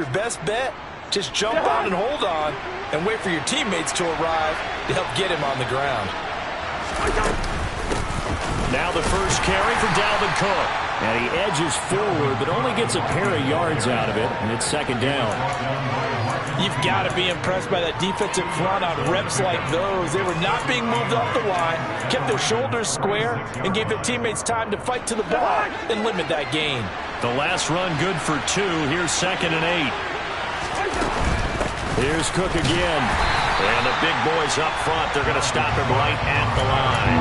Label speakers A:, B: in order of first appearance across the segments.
A: Your best bet, just jump on and hold on and wait for your teammates to arrive to help get him on the ground.
B: Now the first carry for Dalvin Cook. And he edges forward, but only gets a pair of yards out of it, and it's second down.
A: You've got to be impressed by that defensive front on reps like those. They were not being moved off the line, kept their shoulders square, and gave their teammates time to fight to the ball and limit that gain.
B: The last run good for 2. Here's 2nd and 8. Here's Cook again. And the big boys up front, they're going to stop him right at the line.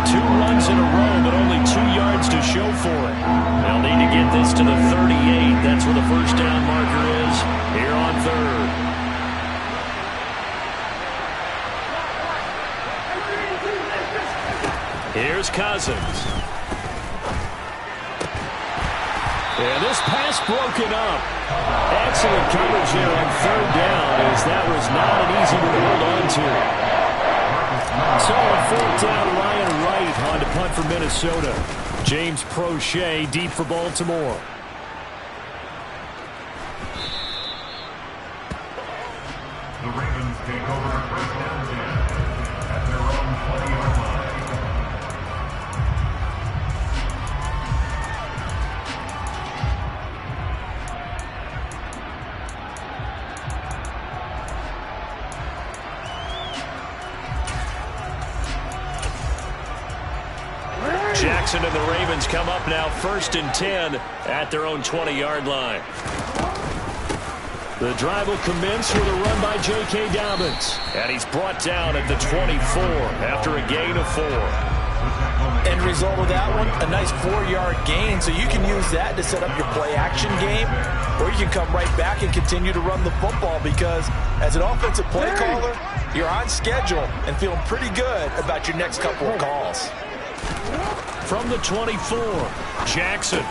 B: 2 runs in a row, but only 2 yards to show for it. They'll need to get this to the 38. That's where the first down marker is here on 3rd. Here's Cousins. And this pass broken up. Excellent coverage here on 3rd down, as that was not an easy one to hold on to. So on 4th down, Ryan Wright on to punt for Minnesota. James Prochet deep for Baltimore.
C: The Ravens take over 1st and 10 at their own 20-yard line.
B: Jackson and the Ravens come up now 1st and 10 at their own 20-yard line. The drive will commence with a run by J.K. Dobbins. And he's brought down at the 24 after a gain of 4.
A: End result of that one, a nice 4-yard gain, so you can use that to set up your play-action game, or you can come right back and continue to run the football, because as an offensive play caller, you're on schedule and feeling pretty good about your next couple of calls.
B: From the 24, Jackson.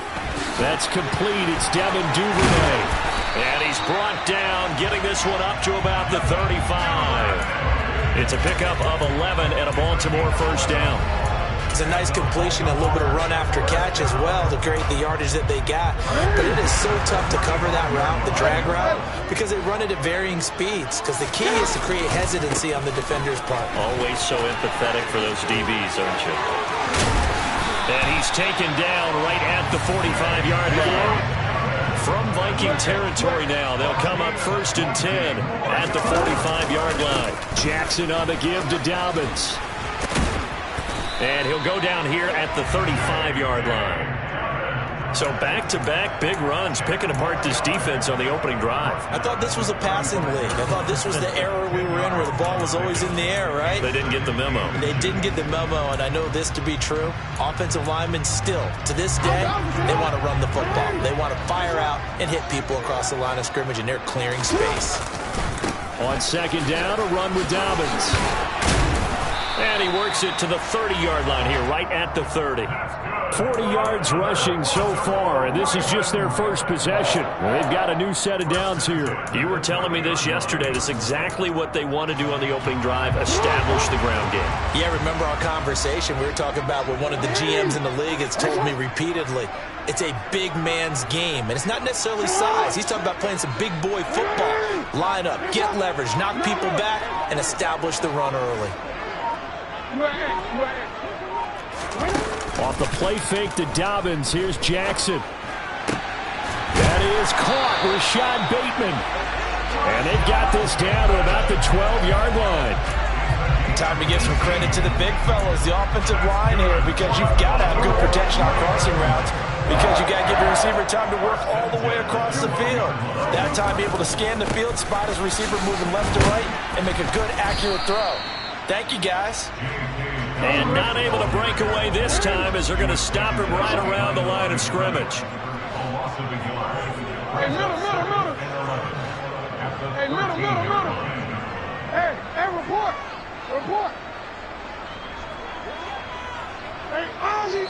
B: That's complete. It's Devin Duvernay. And he's brought down, getting this one up to about the 35. It's a pickup of 11 and a Baltimore first down.
A: It's a nice completion, a little bit of run after catch as well to create the yardage that they got. But it is so tough to cover that route, the drag route, because they run it at varying speeds. Because the key is to create hesitancy on the defender's part.
B: Always so empathetic for those DBs, aren't you? And he's taken down right at the 45-yard line. From Viking territory now, they'll come up 1st and 10 at the 45-yard line. Jackson on the give to Dobbins. And he'll go down here at the 35-yard line. So back-to-back big runs, picking apart this defense on the opening drive.
A: I thought this was a passing league. I thought this was the era we were in where the ball was always in the air, right?
B: They didn't get the memo.
A: They didn't get the memo, and I know this to be true. Offensive linemen still, to this day, they want to run the football. They want to fire out and hit people across the line of scrimmage, and they're clearing space.
B: On 2nd down, a run with Dobbins. And he works it to the 30-yard line here, right at the 30. 40 yards rushing so far, and this is just their first possession. They've got a new set of downs here. You were telling me this yesterday. This is exactly what they want to do on the opening drive, establish the ground game.
A: Yeah, remember our conversation? We were talking about what one of the GMs in the league has told me repeatedly. It's a big man's game, and it's not necessarily size. He's talking about playing some big boy football. Line up, get leverage, knock people back, and establish the run early.
B: Off the play fake to Dobbins, here's Jackson. That is caught, Rashad Bateman. And they've got this down to about the 12-yard line.
A: Time to give some credit to the big fellas, the offensive line here, because you've got to have good protection on crossing routes, because you got to give your receiver time to work all the way across the field. That time, be able to scan the field, spot his receiver moving left to right, and make a good, accurate throw. Thank you, guys.
B: And not able to break away this time, as they're going to stop him right around the line of scrimmage.
D: Hey, middle. Hey, middle. Hey, report. Hey, Ozzy.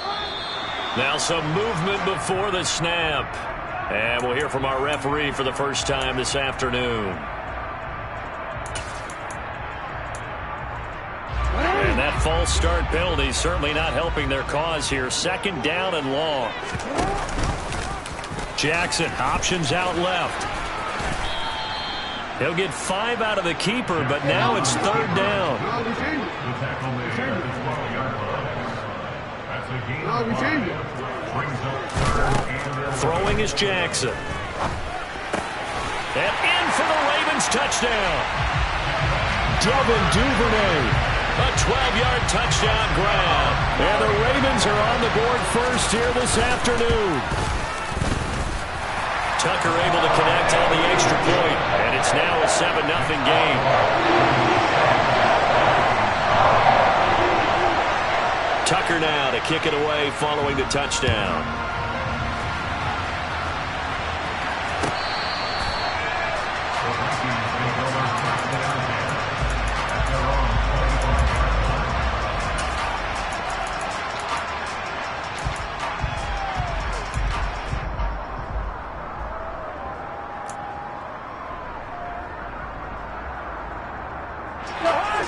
B: Now some movement before the snap. And we'll hear from our referee for the first time this afternoon. And that false start penalty certainly not helping their cause here. 2nd down and long. Jackson options out left. He'll get 5 out of the keeper, but now it's 3rd down.
C: The tackle made at the 12-yard line. That's a gain of 5. Brings up 3rd and 11.
B: Throwing is Jackson. And in for the Ravens touchdown. Devin Duvernay. A 12-yard touchdown grab. And the Ravens are on the board first here this afternoon. Tucker able to connect on the extra point. And it's now a 7-0 game. Tucker now to kick it away following the touchdown.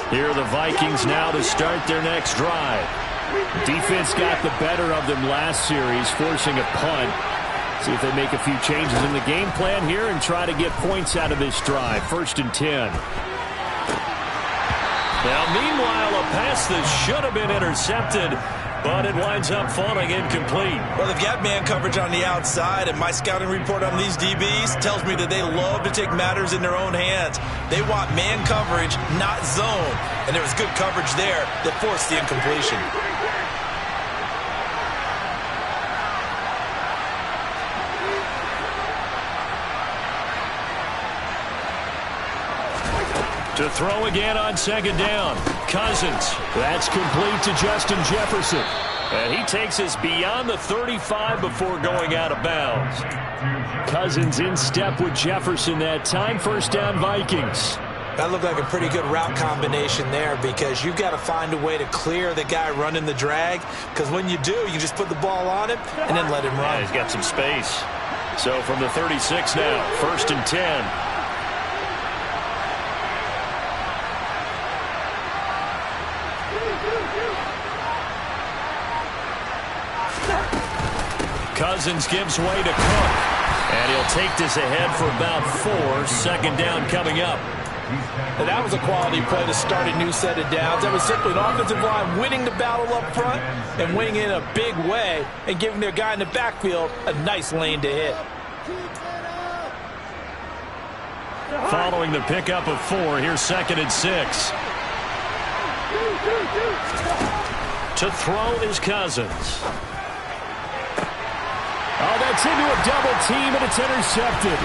B: Here are the Vikings now to start their next drive. Defense got the better of them last series, forcing a punt. See if they make a few changes in the game plan here and try to get points out of this drive. 1st and 10. Now, meanwhile, a pass that should have been intercepted, but it winds up falling incomplete.
A: Well, they've got man coverage on the outside, and my scouting report on these DBs tells me that they love to take matters in their own hands. They want man coverage, not zone. And there was good coverage there that forced the incompletion.
B: To throw again on 2nd down. Cousins. That's complete to Justin Jefferson. And he takes us beyond the 35 before going out of bounds. Cousins in step with Jefferson that time. 1st down Vikings.
A: That looked like a pretty good route combination there because you've got to find a way to clear the guy running the drag, because when you do, you just put the ball on him and then let him run.
B: Yeah, he's got some space. So from the 36 now, 1st and 10. Cousins gives way to Cook. And he'll take this ahead for about 4. 2nd down coming up.
A: And that was a quality play to start a new set of downs. That was simply an offensive line winning the battle up front and winning in a big way and giving their guy in the backfield a nice lane to hit.
B: Following the pickup of 4, here's 2nd and 6. To throw is Cousins. Oh, that's into a double team, and it's intercepted.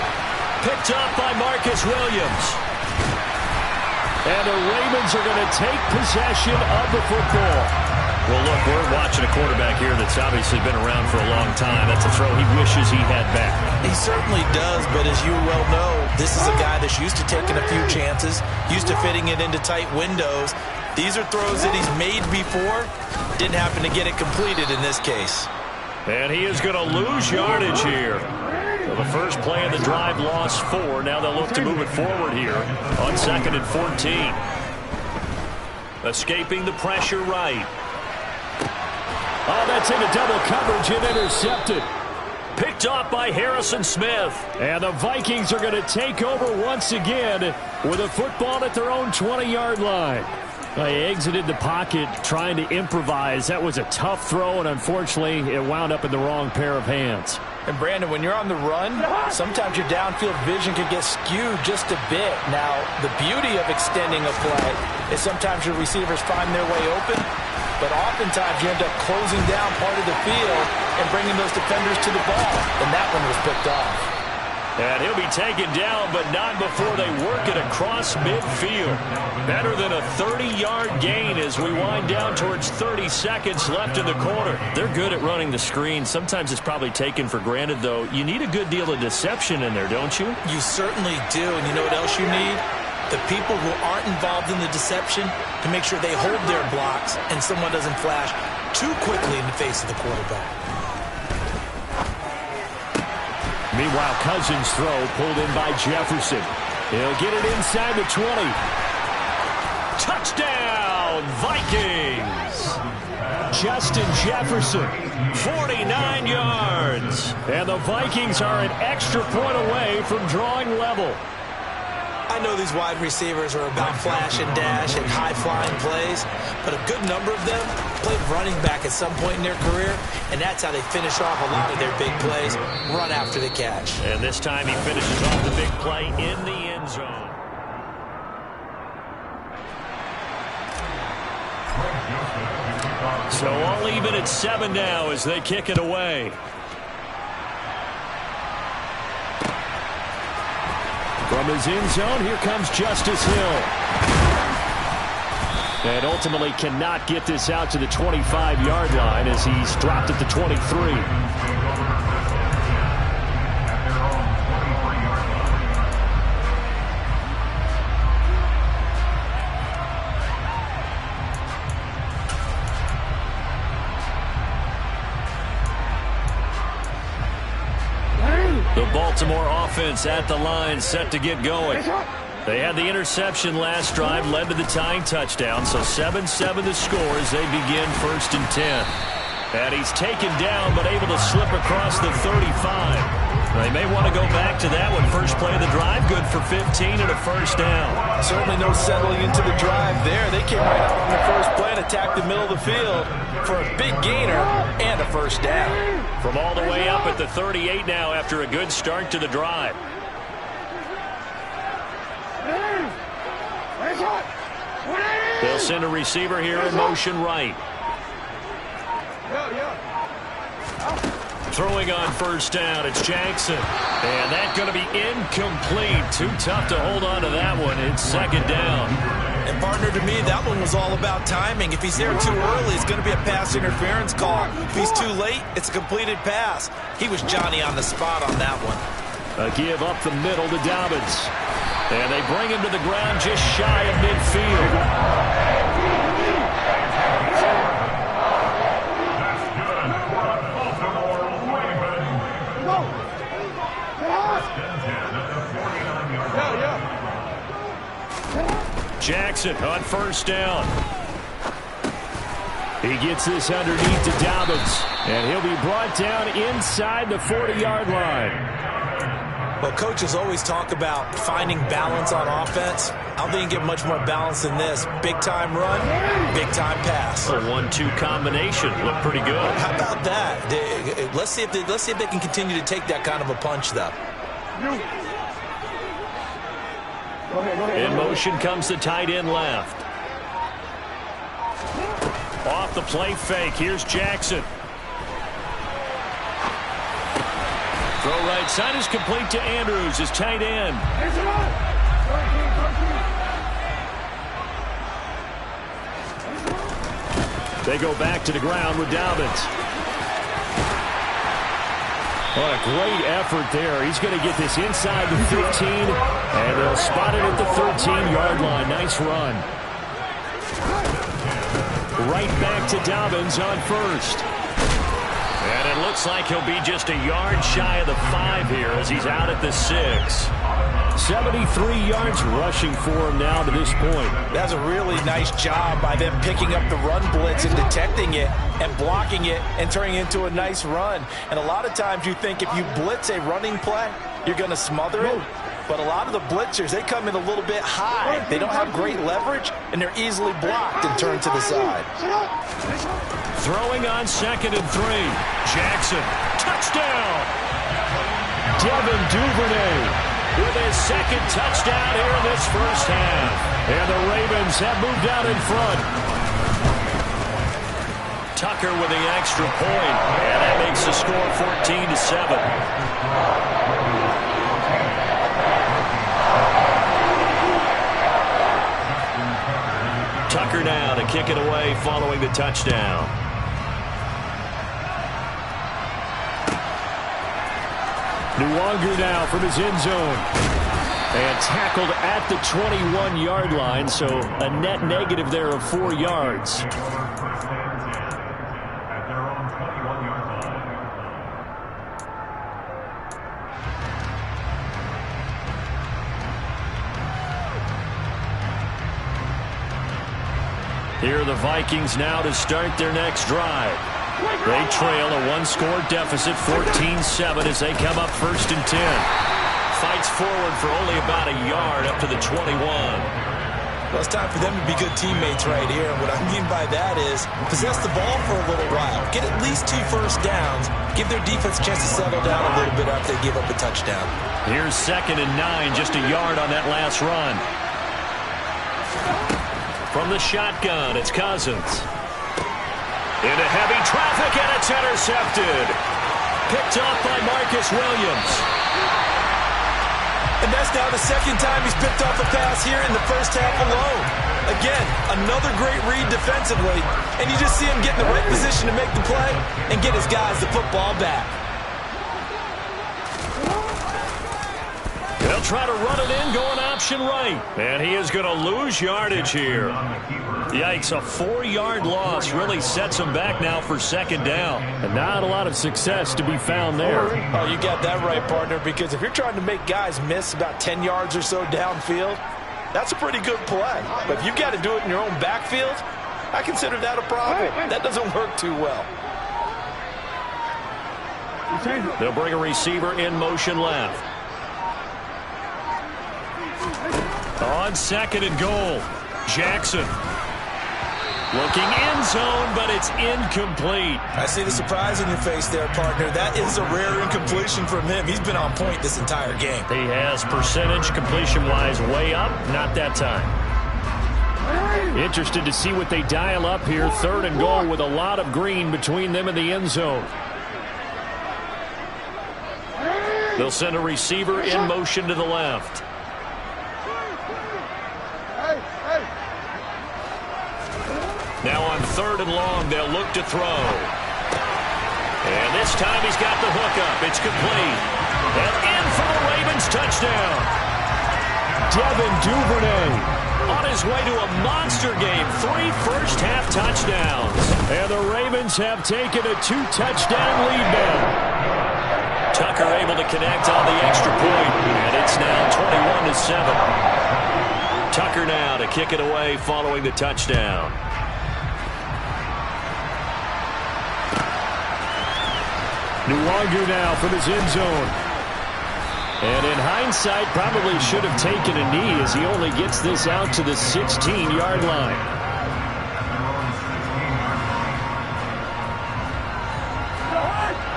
B: Picked up by Marcus Williams. And the Ravens are going to take possession of the football. Well, look, we're watching a quarterback here that's obviously been around for a long time. That's a throw he wishes he had back.
A: He certainly does, but as you well know, this is a guy that's used to taking a few chances, used to fitting it into tight windows. These are throws that he's made before. Didn't happen to get it completed in this case.
B: And he is going to lose yardage here. So the first play of the drive lost 4. Now they'll look to move it forward here on 2nd and 14. Escaping the pressure right. Oh, that's into double coverage and intercepted. Picked off by Harrison Smith. And the Vikings are going to take over once again with a football at their own 20-yard line. They exited the pocket trying to improvise. That was a tough throw, and unfortunately, it wound up in the wrong pair of hands.
A: And, Brandon, when you're on the run, sometimes your downfield vision can get skewed just a bit. Now, the beauty of extending a play is sometimes your receivers find their way open, but oftentimes you end up closing down part of the field and bringing those defenders to the ball, and that one was picked off.
B: And he'll be taken down, but not before they work it across midfield. Better than a 30-yard gain as we wind down towards 30 seconds left in the quarter. They're good at running the screen. Sometimes it's probably taken for granted, though. You need a good deal of deception in there, don't you?
A: You certainly do. And you know what else you need? The people who aren't involved in the deception to make sure they hold their blocks and someone doesn't flash too quickly in the face of the quarterback.
B: Meanwhile, Cousins' throw pulled in by Jefferson. He'll get it inside the 20. Touchdown, Vikings! Justin Jefferson, 49 yards. And the Vikings are an extra point away from drawing level.
A: I know these wide receivers are about flash and dash and high-flying plays, but a good number of them played running back at some point in their career, and that's how they finish off a lot of their big plays, run after the catch.
B: And this time he finishes off the big play in the end zone. So all even at 7 now as they kick it away. From his end zone, here comes Justice Hill. And ultimately cannot get this out to the 25-yard line as he's dropped at the 23. The Baltimore offense at the line, set to get going. They had the interception last drive, led to the tying touchdown, so 7-7 the score as they begin 1st and 10. And he's taken down, but able to slip across the 35. They may want to go back to that one. First play of the drive, good for 15 and a first down.
A: Certainly no settling into the drive there. They came right out on the first play and attacked the middle of the field for a big gainer and a first down.
B: From all the way up at the 38 now after a good start to the drive. They'll send a receiver here in motion right. Throwing on first down, it's Jackson. And that's going to be incomplete. Too tough to hold on to that one. It's 2nd down.
A: And partner, to me, that one was all about timing. If he's there too early, it's going to be a pass interference call. If he's too late, it's a completed pass. He was Johnny on the spot on that one.
B: A give up the middle to Dobbins. And they bring him to the ground just shy of midfield. Jackson on first down. He gets this underneath to Dobbins, and he'll be brought down inside the 40-yard line.
A: Well, coaches always talk about finding balance on offense. I don't think you can get much more balance than this. Big-time run, big-time pass.
B: A 1-2 combination looked pretty good.
A: How about that? Let's see if they can continue to take that kind of a punch, though.
B: In motion comes the tight end left. Off the play fake. Here's Jackson. Throw right side is complete to Andrews, his tight end. They go back to the ground with Dobbins. What a great effort there. He's going to get this inside the 15, and they'll spot it at the 13-yard line. Nice run. Right back to Dobbins on first. And it looks like he'll be just a yard shy of the 5 here as he's out at the 6. 73 yards rushing for him now to this point.
A: That's a really nice job by them picking up the run blitz and detecting it and blocking it and turning it into a nice run. And a lot of times you think if you blitz a running play, you're going to smother it. But a lot of the blitzers, they come in a little bit high. They don't have great leverage, and they're easily blocked and turned to the side.
B: Throwing on 2nd and 3. Jackson, touchdown! Devin Duvernay with his 2nd touchdown here in this first half. And the Ravens have moved out in front. Tucker with the extra point, and that makes the score 14-7. Tucker now to kick it away following the touchdown. Nwangu now from his end zone. And tackled at the 21-yard line, so a net negative there of 4 yards. Here are the Vikings now to start their next drive. They trail a 1-score deficit, 14-7, as they come up 1st and 10. fights forward for only about a yard up to the 21.
A: Well, it's time for them to be good teammates right here. And what I mean by that is possess the ball for a little while. Get at least 2 first downs. Give their defense a chance to settle down a little bit after they give up a touchdown.
B: Here's 2nd and 9, just a yard on that last run. From the shotgun, it's Cousins. Into heavy traffic, and it's intercepted. Picked off by Marcus Williams.
A: And that's now the 2nd time he's picked off a pass here in the first half alone. Again, another great read defensively. And you just see him get in the right position to make the play and get his guys the football back.
B: They'll try to run it in, going option right. And he is going to lose yardage here. Yikes, a 4-yard loss really sets him back now for 2nd down.
E: And not a lot of success to be found there.
A: Oh, you got that right, partner, because if you're trying to make guys miss about 10 yards or so downfield, that's a pretty good play. But if you've got to do it in your own backfield, I consider that a problem. That doesn't work too well.
B: They'll bring a receiver in motion left. On 2nd and goal, Jackson. Looking end zone, but it's incomplete.
A: I see the surprise in your face there, partner. That is a rare incompletion from him. He's been on point this entire game.
E: He has percentage completion-wise way up, not that time. Interested to see what they dial up here. 3rd and goal with a lot of green between them and the end zone.
B: They'll send a receiver in motion to the left. Now on 3rd and long, they'll look to throw. And this time he's got the hook up. It's complete. And in for the Ravens touchdown.
E: Devin Duvernay
B: on his way to a monster game. 3 first-half touchdowns.
E: And the Ravens have taken a 2-touchdown lead now.
B: Tucker able to connect on the extra point. And it's now 21-7. Tucker now to kick it away following the touchdown.
E: Nwangu now from his end zone. And in hindsight, probably should have taken a knee as he only gets this out to the 16-yard line.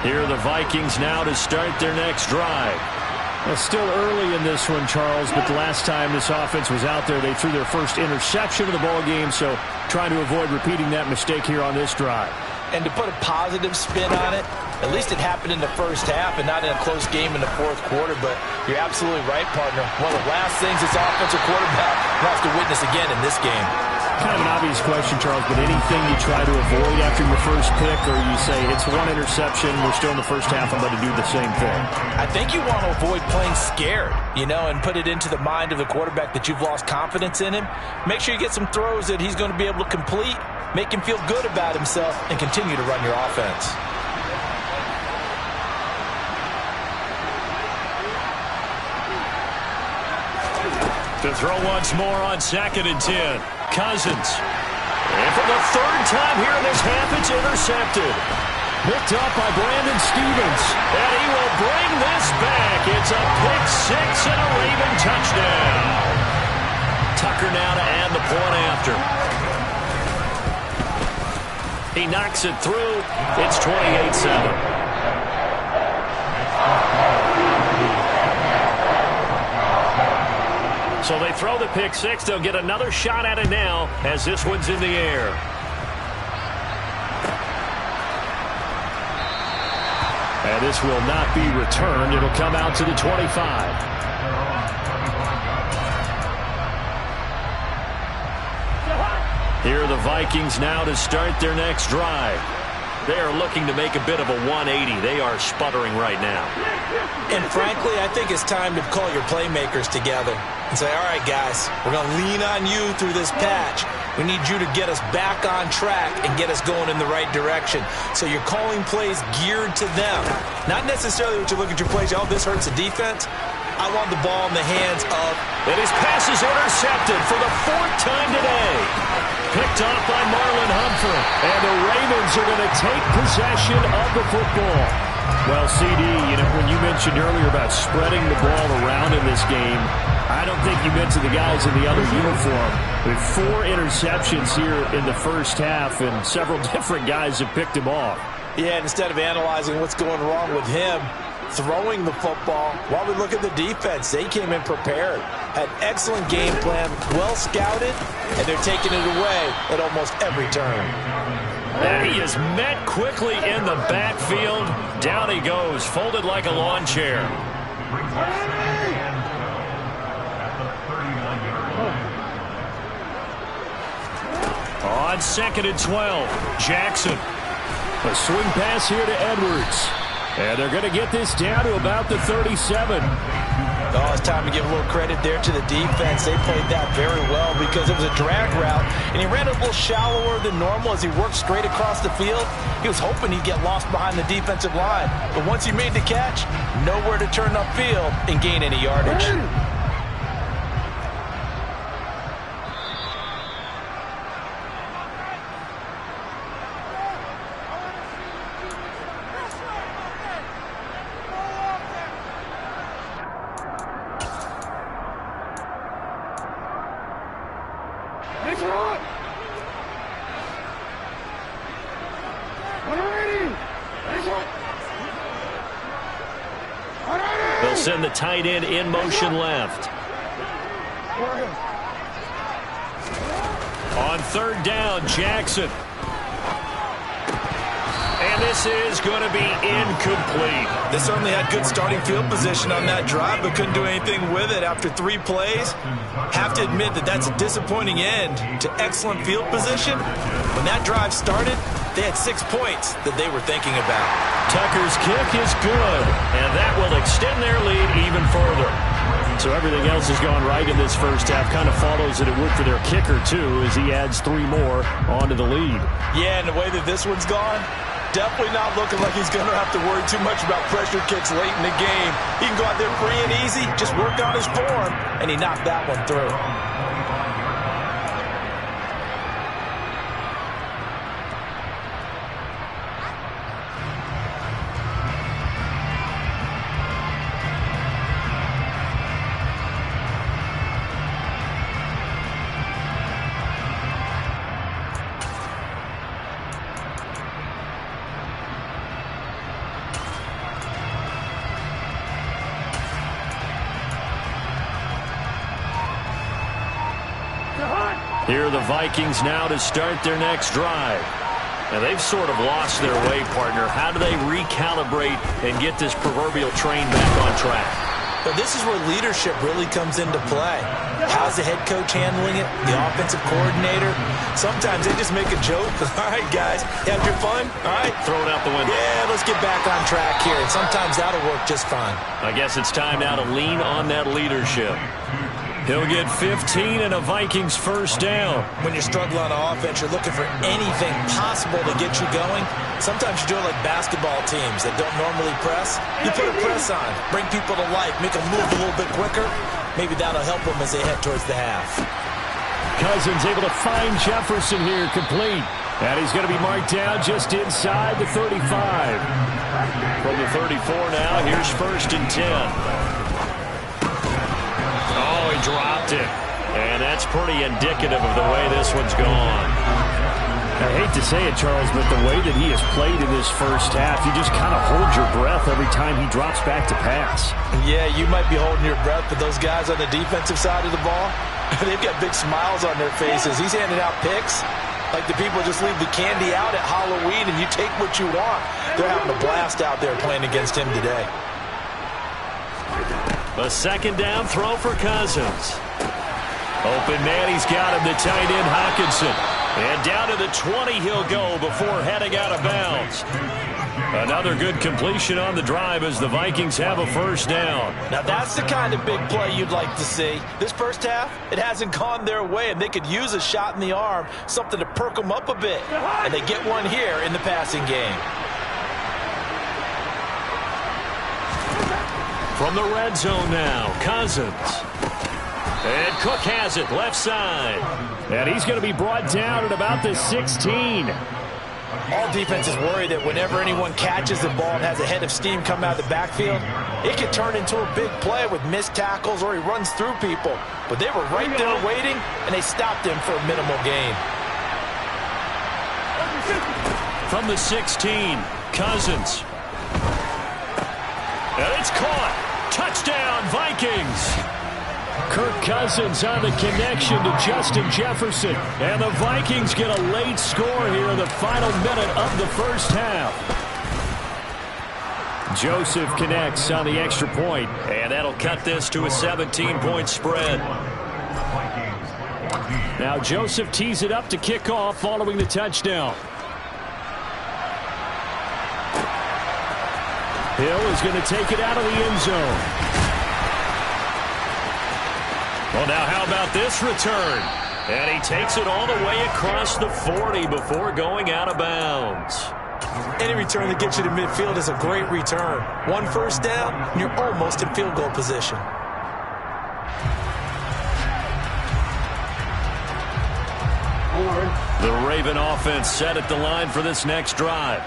E: Here are the Vikings now to start their next drive. It's still early in this one, Charles, but the last time this offense was out there, they threw their first interception of the ball game, so trying to avoid repeating that mistake here on this drive.
A: And to put a positive spin on it, at least it happened in the first half and not in a close game in the 4th quarter. But you're absolutely right, partner. One of the last things this offensive quarterback will have to witness again in this game.
E: Kind of an obvious question, Charles, but anything you try to avoid after your first pick, or you say it's 1 interception, we're still in the first half, I'm going to do the same thing?
A: I think you want to avoid playing scared, and put it into the mind of the quarterback that you've lost confidence in him. Make sure you get some throws that he's going to be able to complete, make him feel good about himself, and continue to run your offense.
B: To throw once more on 2nd and 10. Cousins. And for the 3rd time here in this half, it's intercepted.
E: Picked up by Brandon Stevens.
B: And he will bring this back. It's a pick 6 and a Raven touchdown. Tucker now to add the point after. He knocks it through. It's 28-7. So they throw the pick 6. They'll get another shot at it now as this one's in the air.
E: And this will not be returned. It'll come out to the 25.
B: Here are the Vikings now to start their next drive. They are looking to make a bit of a 180. They are sputtering right now.
A: And frankly, I think it's time to call your playmakers together and say, all right, guys, we're going to lean on you through this patch. We need you to get us back on track and get us going in the right direction. So you're calling plays geared to them. Not necessarily what you look at your plays, oh, this hurts the defense. I want the ball in the hands of...
B: And his pass is intercepted for the 4th time today. Picked off by Marlon Humphrey.
E: And the Ravens are going to take possession of the football. Well, CD, when you mentioned earlier about spreading the ball around in this game, I don't think you meant to the guys in the other uniform. With 4 interceptions here in the first half, and several different guys have picked him off.
A: Yeah, and instead of analyzing what's going wrong with him throwing the football, while we look at the defense, they came in prepared, had excellent game plan, well scouted, and they're taking it away at almost every turn.
B: And he is met quickly in the backfield. Down he goes, folded like a lawn chair. On 2nd and 12, Jackson.
E: A swing pass here to Edwards. And they're going to get this down to about the 37.
A: Oh, it's time to give a little credit there to the defense. They played that very well because it was a drag route, and he ran a little shallower than normal as he worked straight across the field. He was hoping he'd get lost behind the defensive line, but once he made the catch, nowhere to turn upfield and gain any yardage.
B: They'll send the tight end in motion left. On 3rd down, Jackson. And this is going to be incomplete.
A: They certainly had good starting field position on that drive, but couldn't do anything with it after 3 plays. Have to admit that that's a disappointing end to excellent field position. When that drive started, they had 6 points that they were thinking about.
B: Tucker's kick is good, and that will extend their lead even further.
E: So everything else has gone right in this first half. Kind of follows that it would for their kicker, too, as he adds 3 more onto the lead.
A: Yeah, and the way that this one's gone, definitely not looking like he's going to have to worry too much about pressure kicks late in the game. He can go out there free and easy, just work on his form, and he knocked that one through.
B: Here are the Vikings now to start their next drive. And they've sort of lost their way, partner. How do they recalibrate and get this proverbial train back on track?
A: But this is where leadership really comes into play. How's the head coach handling it? The offensive coordinator? Sometimes they just make a joke. All right, guys, had your fun? All right.
B: Throw it out the window.
A: Yeah, let's get back on track here. And sometimes that'll work just fine.
B: I guess it's time now to lean on that leadership. He'll get 15 and a Vikings first down.
A: When you're struggling on offense, you're looking for anything possible to get you going. Sometimes you do it like basketball teams that don't normally press. You put a press on, bring people to life, make them move a little bit quicker. Maybe that'll help them as they head towards the half.
E: Cousins able to find Jefferson here, complete. And he's going to be marked down just inside the 35.
B: From the 34 now, here's 1st and 10. Oh, he dropped it. And that's pretty indicative of the way this one's gone.
E: I hate to say it, Charles, but the way that he has played in this first half, you just kind of hold your breath every time he drops back to pass.
A: Yeah, you might be holding your breath, but those guys on the defensive side of the ball, they've got big smiles on their faces. He's handing out picks like the people just leave the candy out at Halloween and you take what you want. They're having a blast out there playing against him today.
B: A 2nd down throw for Cousins. Open man, he's got him, the tight end Hawkinson. And down to the 20 he'll go before heading out of bounds. Another good completion on the drive as the Vikings have a first down.
A: Now that's the kind of big play you'd like to see. This first half, it hasn't gone their way, and they could use a shot in the arm, something to perk them up a bit. And they get one here in the passing game.
B: From the red zone now, Cousins. And Cook has it, left side.
E: And he's going to be brought down at about the 16.
A: All defenses worry that whenever anyone catches the ball and has a head of steam come out of the backfield, it can turn into a big play with missed tackles or he runs through people. But they were right there waiting, and they stopped him for a minimal gain.
B: From the 16, Cousins. And it's caught. Touchdown, Vikings.
E: Kirk Cousins on the connection to Justin Jefferson. And the Vikings get a late score here in the final minute of the first half. Joseph connects on the extra point.
B: And that'll cut this to a 17-point spread.
E: Now Joseph tees it up to kick off following the touchdown. Hill is going to take it out of the end zone.
B: Well, now how about this return? And he takes it all the way across the 40 before going out of bounds.
A: Any return that gets you to midfield is a great return. One first down, and you're almost in field goal position.
B: The Raven offense set at the line for this next drive.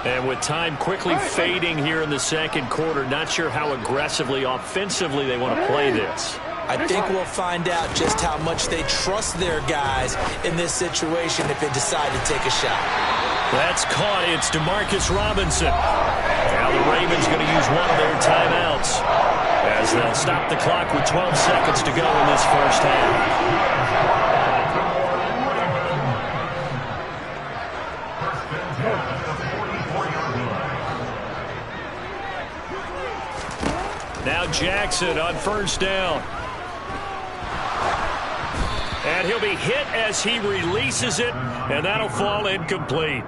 B: And with time quickly fading here in the second quarter, not sure how aggressively, offensively they want to play this.
A: I think we'll find out just how much they trust their guys in this situation if they decide to take a shot.
B: That's caught. It's DeMarcus Robinson. Now the Ravens going to use one of their timeouts as they'll stop the clock with 12 seconds to go in this first half. Now Jackson on first down. And he'll be hit as he releases it, and that'll fall incomplete.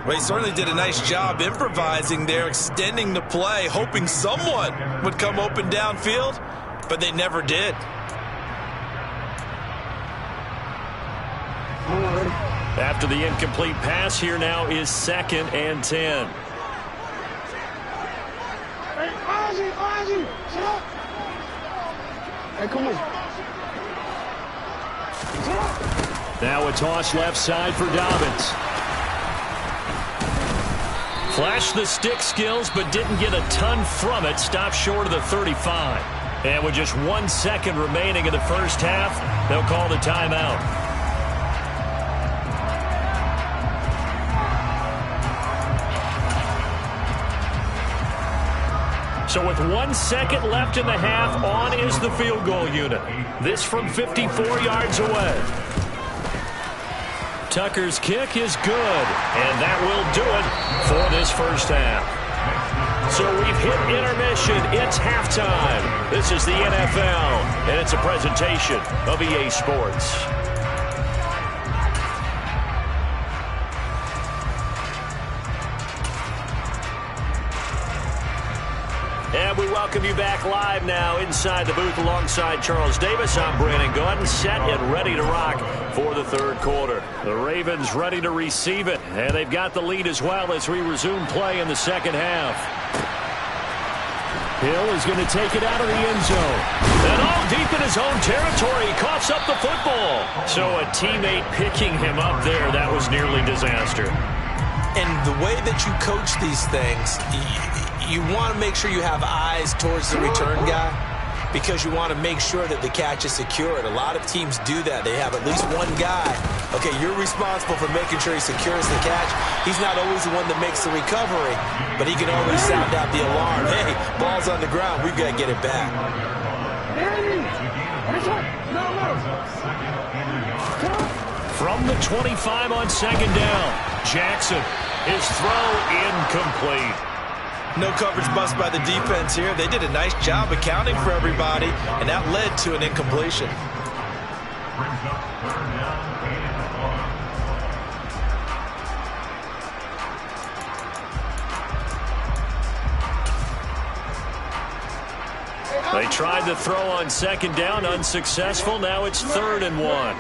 A: Well, he certainly did a nice job improvising there, extending the play, hoping someone would come open downfield, but they never did.
B: After the incomplete pass, here now is 2nd and 10.
D: Hey, come on.
E: Now a toss left side for Dobbins.
B: Flashed the stick skills, but didn't get a ton from it. Stopped short of the 35. And with just 1 second remaining in the first half, they'll call the timeout. So with 1 second left in the half, on is the field goal unit. This from 54 yards away. Tucker's kick is good, and that will do it for this first half. So we've hit intermission. It's halftime. This is the NFL, and it's a presentation of EA Sports. And we welcome you back live now inside the booth alongside Charles Davis. I'm Brandon Gunn, set and ready to rock for the third quarter. The Ravens ready to receive it, and they've got the lead as well as we resume play in the second half.
E: Hill is going to take it out of the end zone.
B: And all deep in his own territory, he coughs up the football. So a teammate picking him up there, that was nearly disaster.
A: And the way that you coach these things, you want to make sure you have eyes towards the return guy because you want to make sure that the catch is secured. A lot of teams do that. They have at least one guy. Okay, you're responsible for making sure he secures the catch. He's not always the one that makes the recovery, but he can always sound out the alarm. Hey, ball's on the ground. We've got to get it back.
B: From the 25 on second down, Jackson, his throw incomplete.
A: No coverage bust by the defense here. They did a nice job accounting for everybody, and that led to an incompletion.
B: They tried the throw on second down, unsuccessful. Now it's 3rd and 1.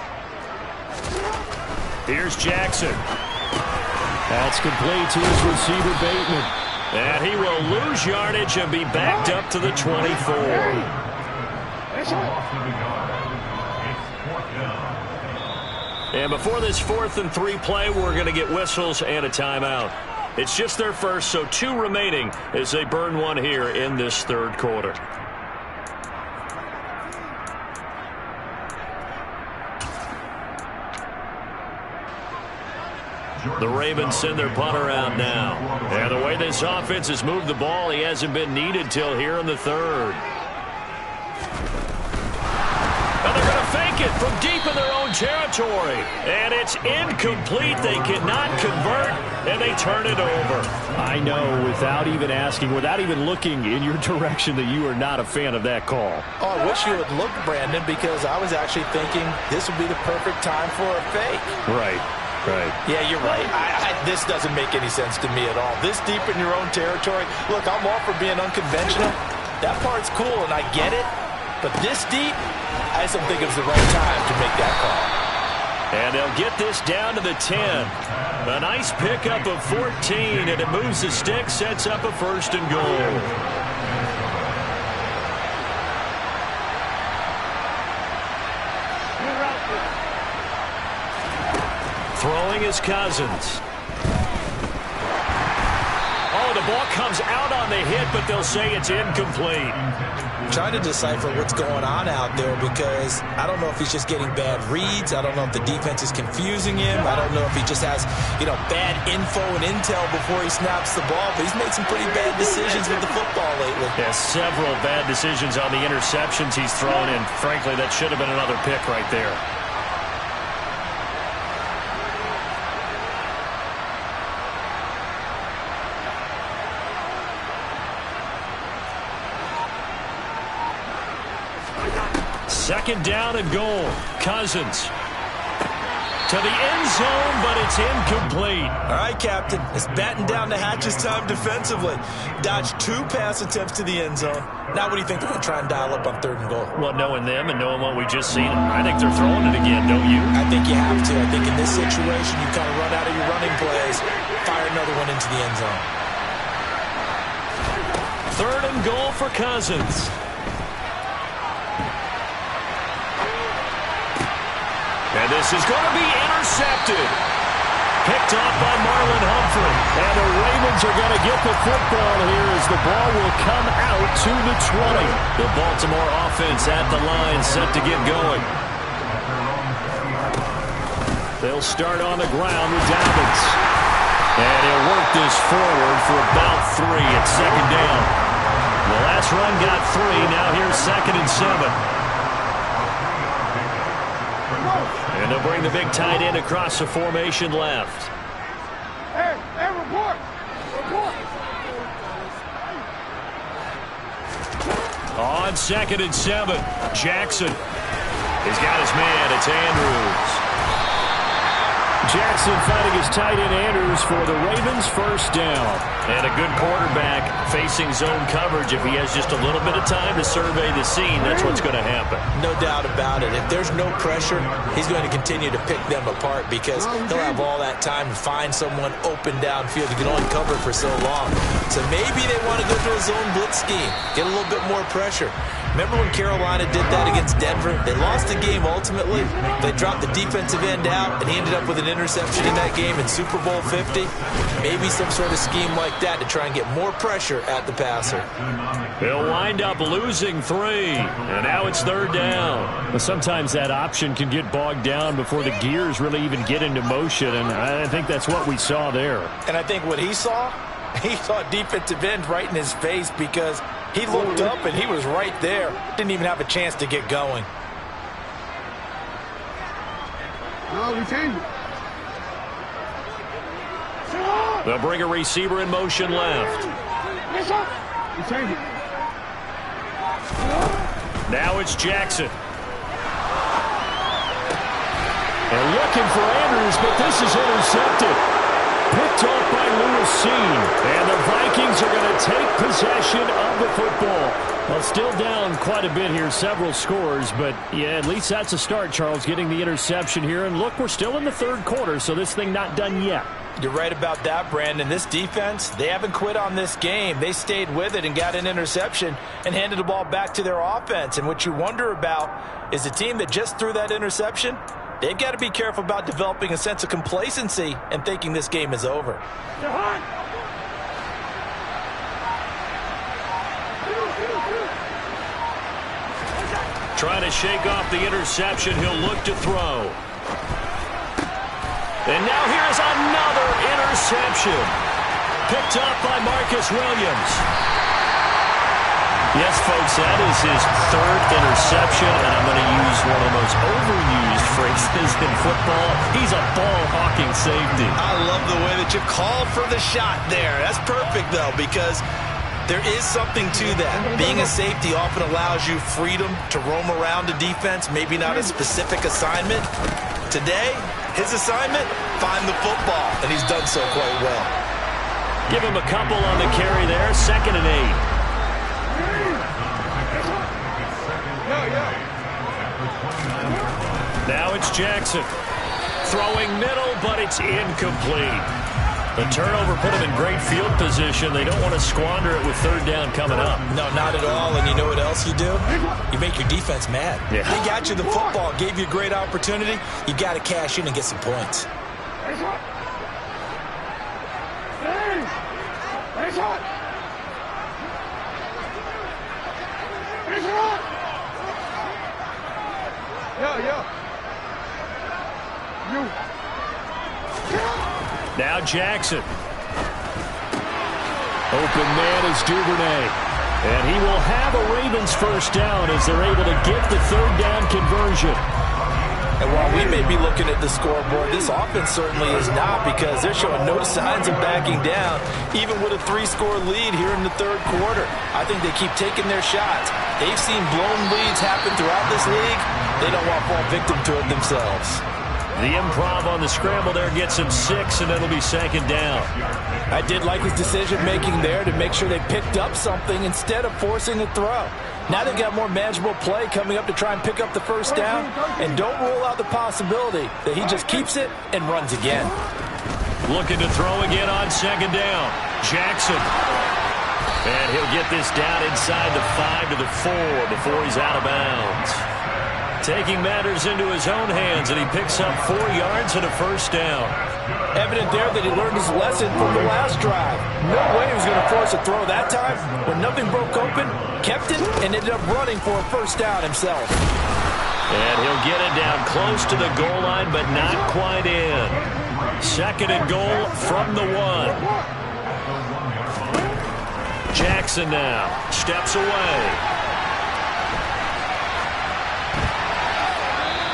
B: Here's Jackson.
E: That's complete to his receiver, Bateman.
B: And he will lose yardage and be backed up to the 24. And before this 4th and 3 play, we're going to get whistles and a timeout. It's just their first, so 2 remaining as they burn one here in this 3rd quarter. The Ravens send their punter out now. And the way this offense has moved the ball, he hasn't been needed till here in the 3rd. And they're going to fake it from deep in their own territory. And it's incomplete. They cannot convert, and they turn it over.
E: I know, without even asking, without even looking in your direction, that you are not a fan of that call.
A: Oh, I wish you would look, Brandon, because I was actually thinking this would be the perfect time for a fake.
E: Right. Right.
A: Yeah, you're right. This doesn't make any sense to me at all. This deep in your own territory. Look, I'm all for being unconventional. That part's cool, and I get it. But this deep, I just don't think it was the right time to make that call.
B: And they'll get this down to the 10. A nice pickup of 14, and it moves the stick, sets up a 1st and goal. Throwing is Cousins. Oh, the ball comes out on the hit, but they'll say it's incomplete.
A: Trying to decipher what's going on out there because I don't know if he's just getting bad reads. I don't know if the defense is confusing him. I don't know if he just has, bad info and intel before he snaps the ball. But he's made some pretty bad decisions with the football lately.
B: Yeah, several bad decisions on the interceptions he's thrown, and frankly, that should have been another pick right there. Second down and goal. Cousins to the end zone, but it's incomplete.
A: All right, Captain. It's batten down the hatches time defensively. Dodged 2 pass attempts to the end zone. Now what do you think they're going to try and dial up on 3rd and goal?
B: Well, knowing them and knowing what we just seen, I think they're throwing it again, don't you?
A: I think you have to. I think in this situation, you kind of run out of your running plays, fire another one into the end zone.
B: 3rd and goal for Cousins. And this is going to be intercepted. Picked off by Marlon Humphrey. And the Ravens are going to get the football here as the ball will come out to the 20. The Baltimore offense at the line, set to get going. They'll start on the ground with Dobbins. And he'll work this forward for about 3 at 2nd down. The last run got 3. Now here's 2nd and 7. And they'll bring the big tight end across the formation left.
D: Hey, report!
B: On 2nd and 7, Jackson. He's got his man. It's Andrews.
E: Jackson finding his tight end Andrews for the Ravens' 1st down.
B: And a good quarterback facing zone coverage. If he has just a little bit of time to survey the scene, that's what's going to happen.
A: No doubt about it. If there's no pressure, he's going to continue to pick them apart because he'll have all that time to find someone open downfield. He can only cover for so long. So maybe they want to go to a zone blitz scheme, get a little bit more pressure. Remember when Carolina did that against Denver? They lost the game ultimately. They dropped the defensive end out, and he ended up with an interception in that game in Super Bowl 50. Maybe some sort of scheme like that to try and get more pressure at the passer.
B: They'll wind up losing 3, and now it's 3rd down.
E: Well, sometimes that option can get bogged down before the gears really even get into motion, and I think that's what we saw there.
A: And I think what he saw defensive end right in his face because he looked up and he was right there. Didn't even have a chance to get going.
D: No, we changed it.
B: They'll bring a receiver in motion left.
D: We changed it.
B: Now it's Jackson.
E: And looking for Andrews, but this is intercepted. Picked off by Lewis. And the Vikings are going to take possession of the football. Well, still down quite a bit here, several scores, but yeah, at least that's a start, Charles, getting the interception here. And look, we're still in the 3rd quarter, so this thing not done yet.
A: You're right about that, Brandon. This defense, they haven't quit on this game. They stayed with it and got an interception and handed the ball back to their offense. And what you wonder about is the team that just threw that interception, They've got to be careful about developing a sense of complacency and thinking this game is over.
B: Trying to shake off the interception. He'll look to throw. And now here's another interception. Picked up by Marcus Williams. Yes, folks, that is his third interception, and I'm going to use one of the most overused phrases in football. He's a ball-hawking safety.
A: I love the way that you called for the shot there. That's perfect, though, because there is something to that. Being a safety often allows you freedom to roam around a defense, maybe not a specific assignment. Today, his assignment, find the football, and he's done so quite well.
B: Give him a couple on the carry there, 2nd and 8. Now it's Jackson. Throwing middle, but it's incomplete. The turnover put him in great field position. They don't want to squander it with 3rd down coming up.
A: No, not at all. And you know what else you do? You make your defense mad.
B: Yeah.
A: They got you the football, gave you a great opportunity. You got to cash in and get some points.
B: Now Jackson. Open man is Duvernay. And he will have a Ravens 1st down as they're able to get the 3rd down conversion.
A: And while we may be looking at the scoreboard, this offense certainly is not, because they're showing no signs of backing down, even with a 3-score lead here in the 3rd quarter. I think they keep taking their shots. They've seen blown leads happen throughout this league. They don't want to fall victim to it themselves.
B: The improv on the scramble there gets him 6, and it'll be 2nd down.
A: I did like his decision-making there to make sure they picked up something instead of forcing a throw. Now they've got more manageable play coming up to try and pick up the 1st down, and don't rule out the possibility that he just keeps it and runs again.
B: Looking to throw again on 2nd down. Jackson. And he'll get this down inside the 5 to the 4 before he's out of bounds. Taking matters into his own hands, and he picks up 4 yards and a 1st down.
A: Evident there that he learned his lesson from the last drive. No way he was going to force a throw that time. When nothing broke open, kept it, and ended up running for a 1st down himself.
B: And he'll get it down close to the goal line, but not quite in. 2nd and goal from the 1. Jackson now steps away.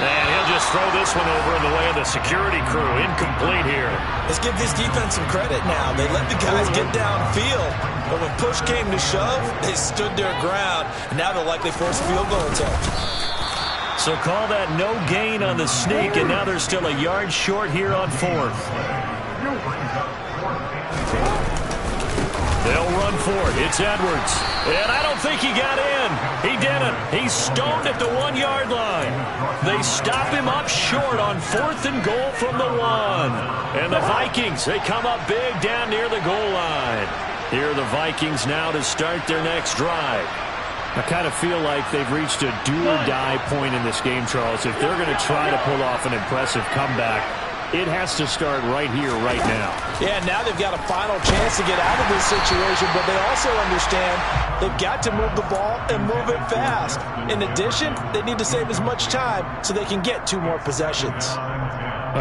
B: And he'll just throw this one over in the way of the security crew. Incomplete here.
A: Let's give this defense some credit now. They let the guys get downfield, but when push came to shove, they stood their ground, and now they'll likely force a field goal attempt.
B: So call that no gain on the sneak, and now they're still a yard short here on 4th. They'll run for it. It's Edwards. And I don't think he got in. He didn't. He's stoned at the 1-yard line. They stop him up short on 4th and goal from the 1. And the Vikings, they come up big down near the goal line. Here are the Vikings now to start their next drive.
E: I kind of feel like they've reached a do-or-die point in this game, Charles. If they're going to try to pull off an impressive comeback, it has to start right here, right now.
A: Yeah, now they've got a final chance to get out of this situation, but they also understand they've got to move the ball and move it fast. In addition, they need to save as much time so they can get 2 more possessions.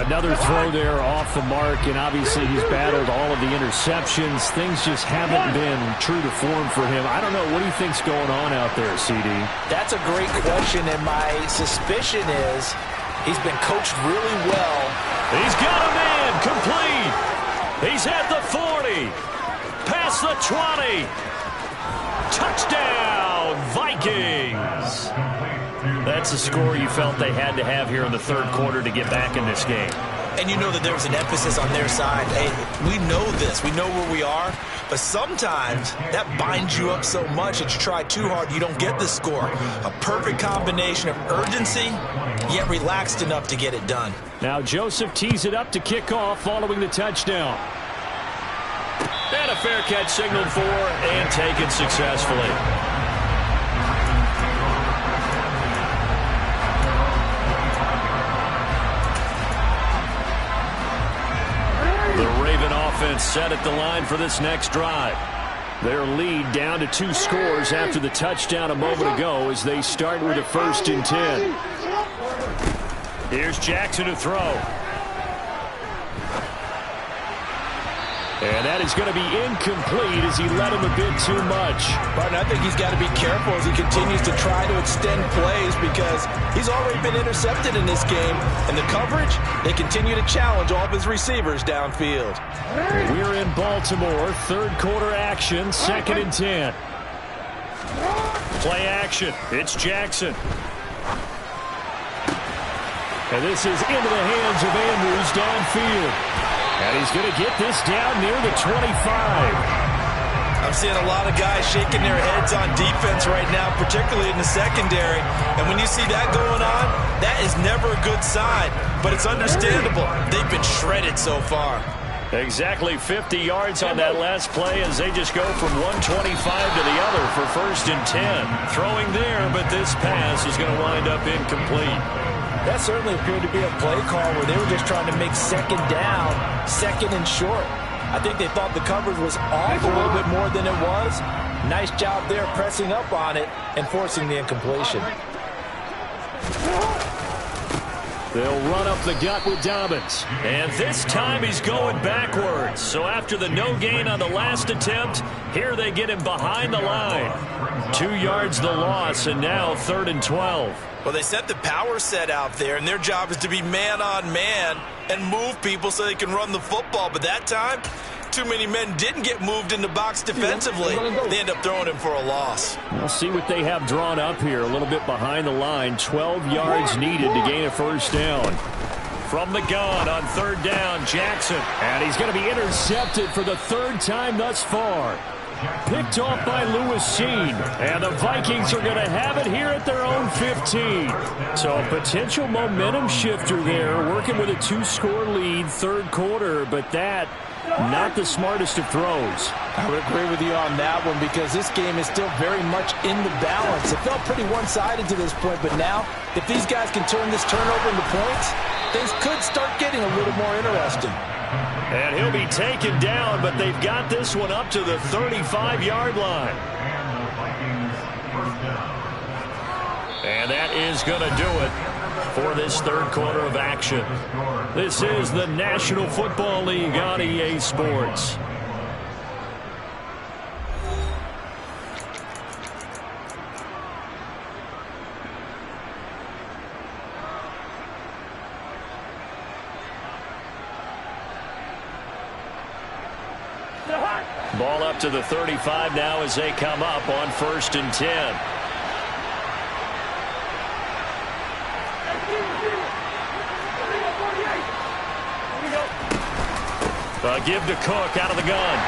E: Another throw there off the mark, and obviously he's battled all of the interceptions. Things just haven't been true to form for him. I don't know. What do you think's going on out there, CD?
A: That's a great question, and my suspicion is he's been coached really well.
B: He's got a man complete. He's at the 40. Past the 20. Touchdown, Vikings. That's the score you felt they had to have here in the 3rd quarter to get back in this game.
A: And you know that there was an emphasis on their side. Hey, we know this. We know where we are. But sometimes that binds you up so much that you try too hard, you don't get the score. A perfect combination of urgency, yet relaxed enough to get it done.
E: Now Joseph tees it up to kick off following the touchdown.
B: And a fair catch signaled for and taken successfully. set at the line for this next drive.
E: Their lead down to 2 scores after the touchdown a moment ago as they start with a 1st and 10.
B: Here's Jackson to throw. And that is going to be incomplete as he led him a bit too much.
A: But I think he's got to be careful as he continues to try to extend plays because he's already been intercepted in this game. And the coverage, they continue to challenge all of his receivers downfield.
E: We're in Baltimore, 3rd quarter action, 2nd and 10.
B: Play action. It's Jackson.
E: And this is into the hands of Andrews downfield. And he's going to get this down near the 25.
A: I'm seeing a lot of guys shaking their heads on defense right now, particularly in the secondary. And when you see that going on, that is never a good sign. But it's understandable. They've been shredded so far.
B: Exactly 50 yards on that last play as they just go from 125 to the other for 1st and 10. Throwing there, but this pass is going to wind up incomplete.
A: That certainly appeared to be a play call where they were just trying to make 2nd down, 2nd and short. I think they thought the coverage was off a little bit more than it was. Nice job there pressing up on it and forcing the incompletion.
E: They'll run up the gut with Dobbins.
B: And this time he's going backwards. So after the no gain on the last attempt, here they get him behind the line. 2 yards the loss, and now 3rd and 12.
A: Well, they set the power set out there, and their job is to be man-on-man and move people so they can run the football. But that time, too many men didn't get moved in the box defensively. They end up throwing him for a loss.
E: We'll see what they have drawn up here. A little bit behind the line. 12 yards needed to gain a 1st down.
B: From the gun on 3rd down, Jackson.
E: And he's going to be intercepted for the 3rd time thus far. Picked off by Lewis Seen. And the Vikings are going to have it here at their own 15. So a potential momentum shifter there, working with a 2-score lead, 3rd quarter. But that, not the smartest of throws.
A: I would agree with you on that one because this game is still very much in the balance. It felt pretty one-sided to this point, but now, if these guys can turn this turnover into points, things could start getting a little more interesting.
B: And he'll be taken down, but they've got this one up to the 35-yard line. And that is going to do it for this 3rd quarter of action. This is the National Football League on EA Sports. Ball up to the 35 now as they come up on 1st and 10. Give to Cook out of the gun.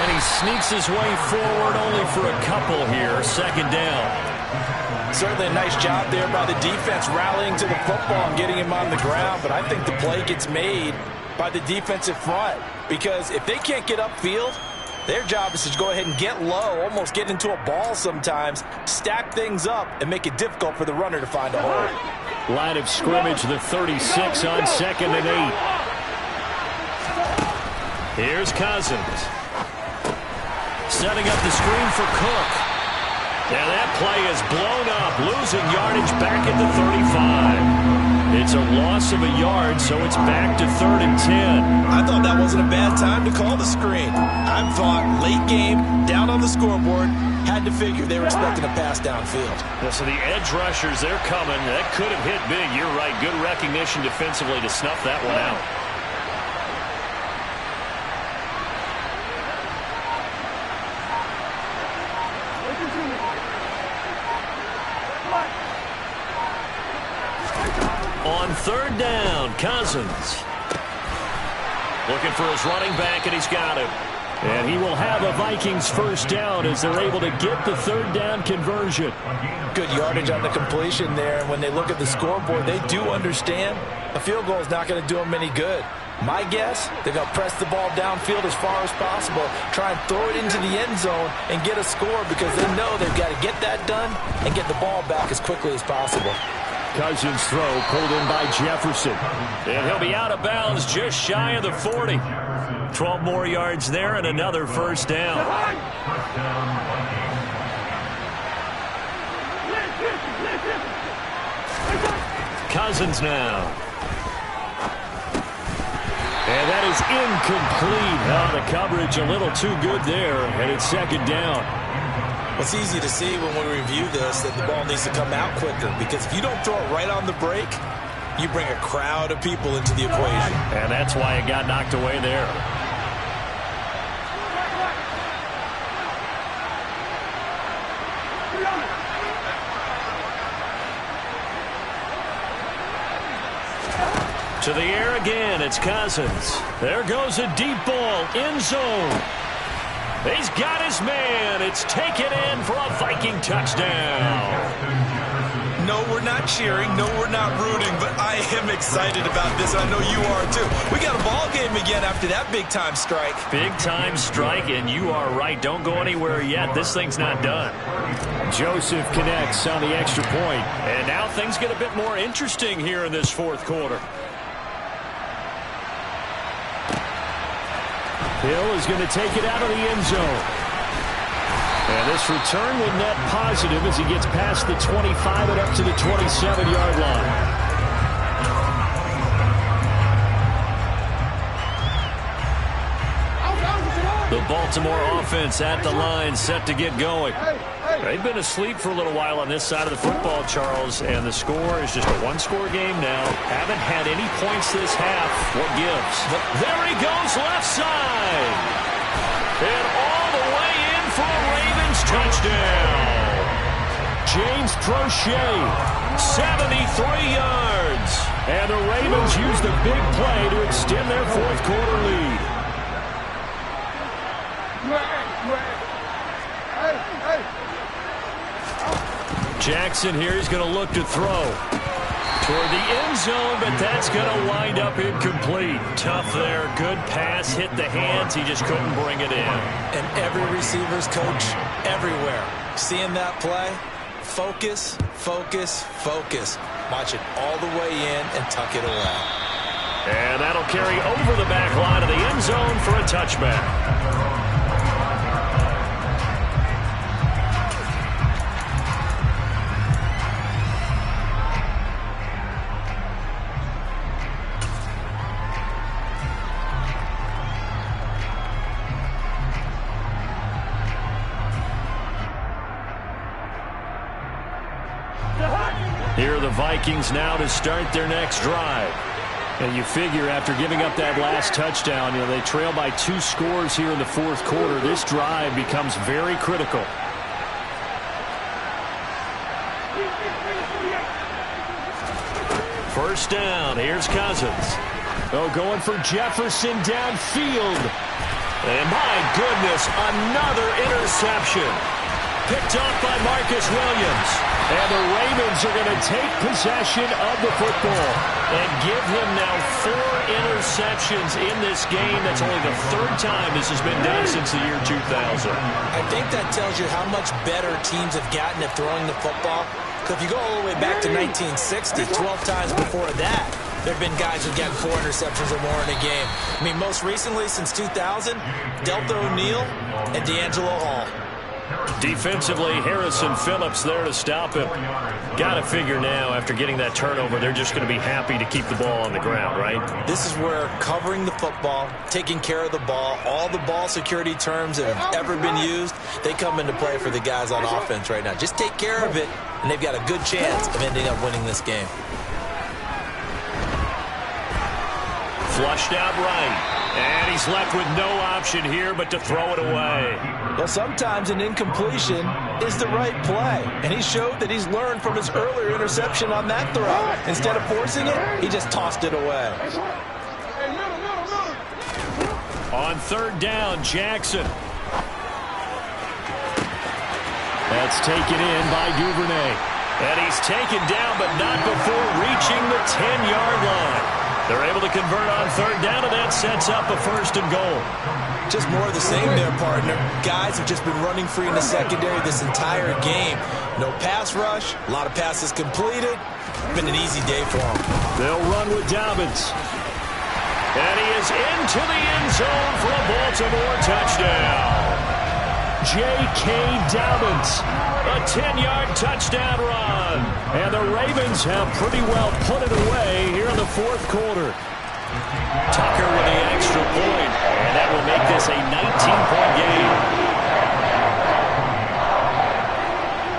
B: And he sneaks his way forward only for a couple here. 2nd down.
A: Certainly a nice job there by the defense rallying to the football and getting him on the ground. But I think the play gets made by the defensive front because if they can't get upfield, their job is to go ahead and get low, almost get into a ball sometimes, stack things up, and make it difficult for the runner to find a hole.
E: Line of scrimmage, the 36 on 2nd and 8.
B: Here's Cousins. Setting up the screen for Cook. And that play is blown up, losing yardage back at the 35. It's a loss of a yard, so it's back to 3rd and 10.
A: I thought that wasn't a bad time to call the screen. I thought late game, down on the scoreboard, had to figure they were expecting a pass downfield.
B: Well, so the edge rushers, they're coming. That could have hit big. You're right. Good recognition defensively to snuff that one out. On 3rd down, Cousins. Looking for his running back, and he's got him.
E: And he will have a Vikings 1st down as they're able to get the 3rd down conversion.
A: Good yardage on the completion there. And when they look at the scoreboard, they do understand a field goal is not going to do them any good. My guess, they're going to press the ball downfield as far as possible, try and throw it into the end zone and get a score because they know they've got to get that done and get the ball back as quickly as possible.
E: Cousins' throw pulled in by Jefferson.
B: And he'll be out of bounds just shy of the 40. 12 more yards there and another first down. Cousins now. And that is incomplete. Oh, the coverage a little too good there, and it's second down.
A: It's easy to see when we review this that the ball needs to come out quicker, because if you don't throw it right on the break, you bring a crowd of people into the equation.
B: And that's why it got knocked away there. To the air again, it's Cousins. There goes a deep ball, end zone. He's got his man. It's taken in for a Viking touchdown.
A: No, we're not cheering. No, we're not rooting, but I am excited about this, and I know you are too. We got a ball game again after that big-time strike.
B: Big-time strike, and you are right. Don't go anywhere yet. This thing's not done.
E: Joseph connects on the extra point.
B: And now things get a bit more interesting here in this fourth quarter.
E: Hill is going to take it out of the end zone. And this return will net positive as he gets past the 25 and up to the 27-yard line.
B: The Baltimore offense at the line, set to get going. They've been asleep for a little while on this side of the football, Charles, and the score is just a one-score game now. Haven't had any points this half. What gives? There he goes, left side. And all the way in for a Ravens touchdown.
E: James Prochet,
B: 73 yards.
E: And the Ravens use the big play to extend their fourth quarter lead.
B: Jackson here is going to look to throw toward the end zone, but that's going to wind up incomplete. Tough there. Good pass. Hit the hands. He just couldn't bring it in.
A: And every receiver's coach everywhere. Seeing that play, focus, focus, focus. Watch it all the way in and tuck it away.
B: And that'll carry over the back line of the end zone for a touchback. Here are the Vikings now to start their next drive.
E: And you figure after giving up that last touchdown, they trail by 2 scores here in the fourth quarter. This drive becomes very critical.
B: First down. Here's Cousins.
E: Oh, going for Jefferson downfield.
B: And my goodness, another interception. Picked off by Marcus Williams.
E: And the Ravens are going to take possession of the football.
B: And give him now 4 interceptions in this game. That's only the 3rd time this has been done since the year 2000.
A: I think that tells you how much better teams have gotten at throwing the football. Because if you go all the way back to 1960, 12 times before that, there have been guys who've gotten 4 interceptions or more in a game. I mean, most recently, since 2000, Delta O'Neal and D'Angelo Hall.
B: Defensively, Harrison Phillips there to stop him. Got to figure now, after getting that turnover, they're just going to be happy to keep the ball on the ground, right?
A: This is where covering the football, taking care of the ball, all the ball security terms that have ever been used, they come into play for the guys on offense right now. Just take care of it, and they've got a good chance of ending up winning this game.
B: Flushed out right. And he's left with no option here but to throw it away.
A: Well, sometimes an incompletion is the right play. And he showed that he's learned from his earlier interception on that throw. Instead of forcing it, he just tossed it away.
B: On 3rd down, Jackson.
E: That's taken in by Duvernay.
B: And he's taken down, but not before reaching the 10-yard line. They're able to convert on 3rd down, and that sets up a 1st and goal.
A: Just more of the same there, partner. Guys have just been running free in the secondary this entire game. No pass rush, a lot of passes completed. Been an easy day for him.
E: They'll run with Dobbins. And he is into the end zone for a Baltimore touchdown. J.K. Dobbins, a 10-yard touchdown run. And the Ravens have pretty well put it away here in the fourth quarter.
B: Tucker with the extra point, and that will make this a 19-point game.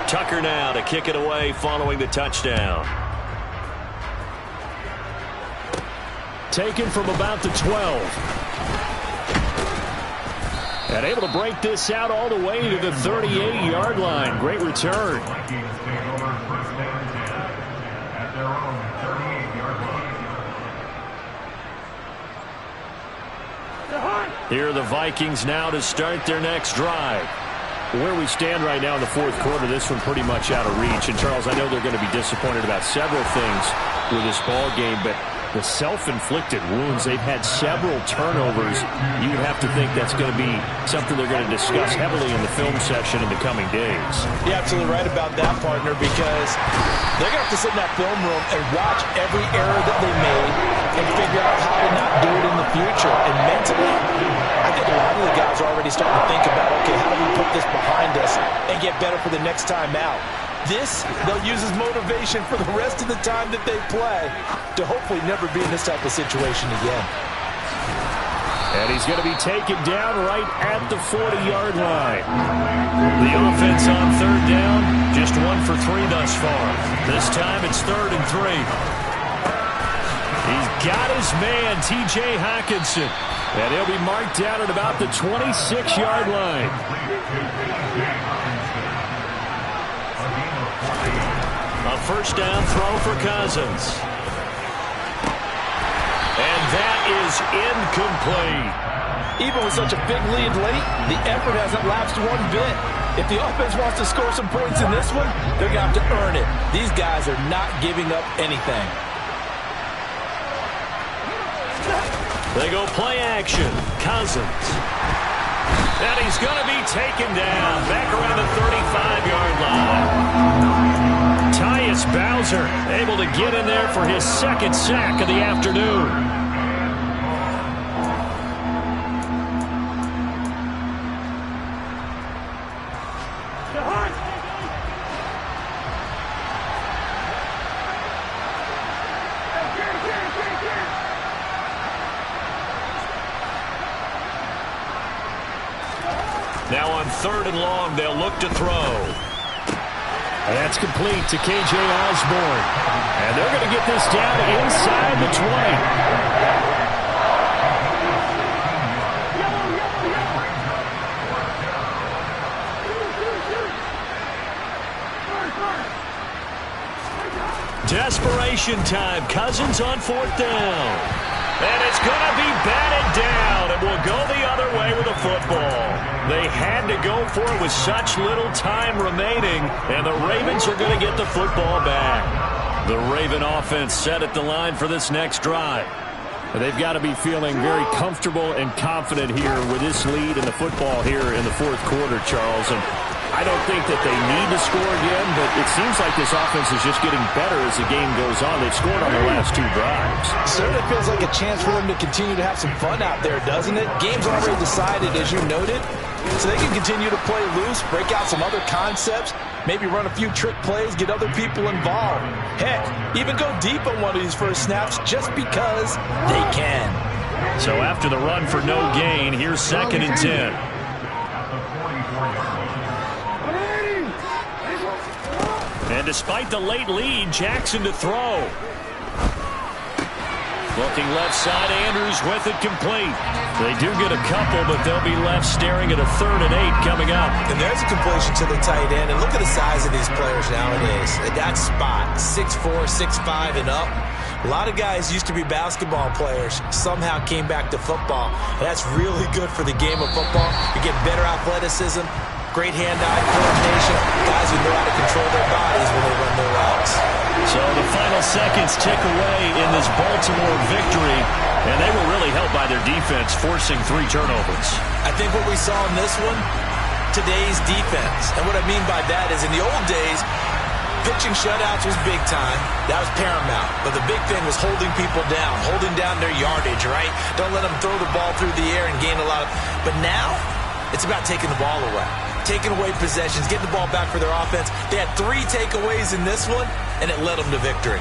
B: Tucker now to kick it away following the touchdown.
E: Taken from about the 12. And able to break this out all the way to the 38-yard line. Great return. Here are the Vikings now to start their next drive. Where we stand right now in the fourth quarter, this one pretty much out of reach. And, Charles, I know they're going to be disappointed about several things with this ball game, but the self-inflicted wounds, they've had several turnovers. You would have to think that's going to be something they're going to discuss heavily in the film session in the coming days.
A: You're absolutely right about that, partner, because they're going to have to sit in that film room and watch every error that they made and figure out how to not do it in the future. And mentally, I think a lot of the guys are already starting to think about, okay, how do we put this behind us and get better for the next time out? This, they'll use as motivation for the rest of the time that they play to hopefully never be in this type of situation again.
E: And he's going to be taken down right at the 40-yard line. The offense on third down, just 1 for 3 thus far. This time it's 3rd and 3. He's got his man, T.J. Hockenson. And he'll be marked down at about the 26-yard line.
B: A first down throw for Cousins. And that is incomplete.
A: Even with such a big lead late, the effort hasn't lapsed one bit. If the offense wants to score some points in this one, they're going to have to earn it. These guys are not giving up anything.
B: They go play action. Cousins. And he's going to be taken down back around the 35-yard line. Tyus Bowser able to get in there for his second sack of the afternoon. Now on 3rd and long, they'll look to throw.
E: That's complete to K.J. Osborne. And they're going to get this down inside the 20. Desperation time. Cousins on 4th down. And it's going to be batted down. It will go the other way with the football. They had to go for it with such little time remaining, and the Ravens are going to get the football back. The Raven offense set at the line for this next drive. They've got to be feeling very comfortable and confident here with this lead in the football here in the fourth quarter, Charles. And I don't think that they need to score again, but it seems like this offense is just getting better as the game goes on. They've scored on their last 2 drives.
A: Certainly feels like a chance for them to continue to have some fun out there, doesn't it? Game's already decided, as you noted, so they can continue to play loose, break out some other concepts, maybe run a few trick plays, get other people involved. Heck, even go deep on one of these first snaps just because they can.
E: So after the run for no gain, here's 2nd and 10. And despite the late lead, Jackson to throw. Looking left side, Andrews with it complete. They do get a couple, but they'll be left staring at a 3rd and 8 coming up.
A: And there's a completion to the tight end. And look at the size of these players nowadays. At that spot, 6'4", 6'5", and up. A lot of guys used to be basketball players, somehow came back to football. And that's really good for the game of football. You get better athleticism, great hand-eye coordination, guys who know how to control their bodies when they run their routes.
B: So the final seconds tick away in this Baltimore victory, and they were really helped by their defense, forcing 3 turnovers.
A: I think what we saw in this one, today's defense. And what I mean by that is in the old days, pitching shutouts was big time. That was paramount. But the big thing was holding people down, holding down their yardage, right? Don't let them throw the ball through the air and gain a lot of... But now, it's about taking the ball away. Taking away possessions, getting the ball back for their offense. They had 3 takeaways in this one, and it led them to victory.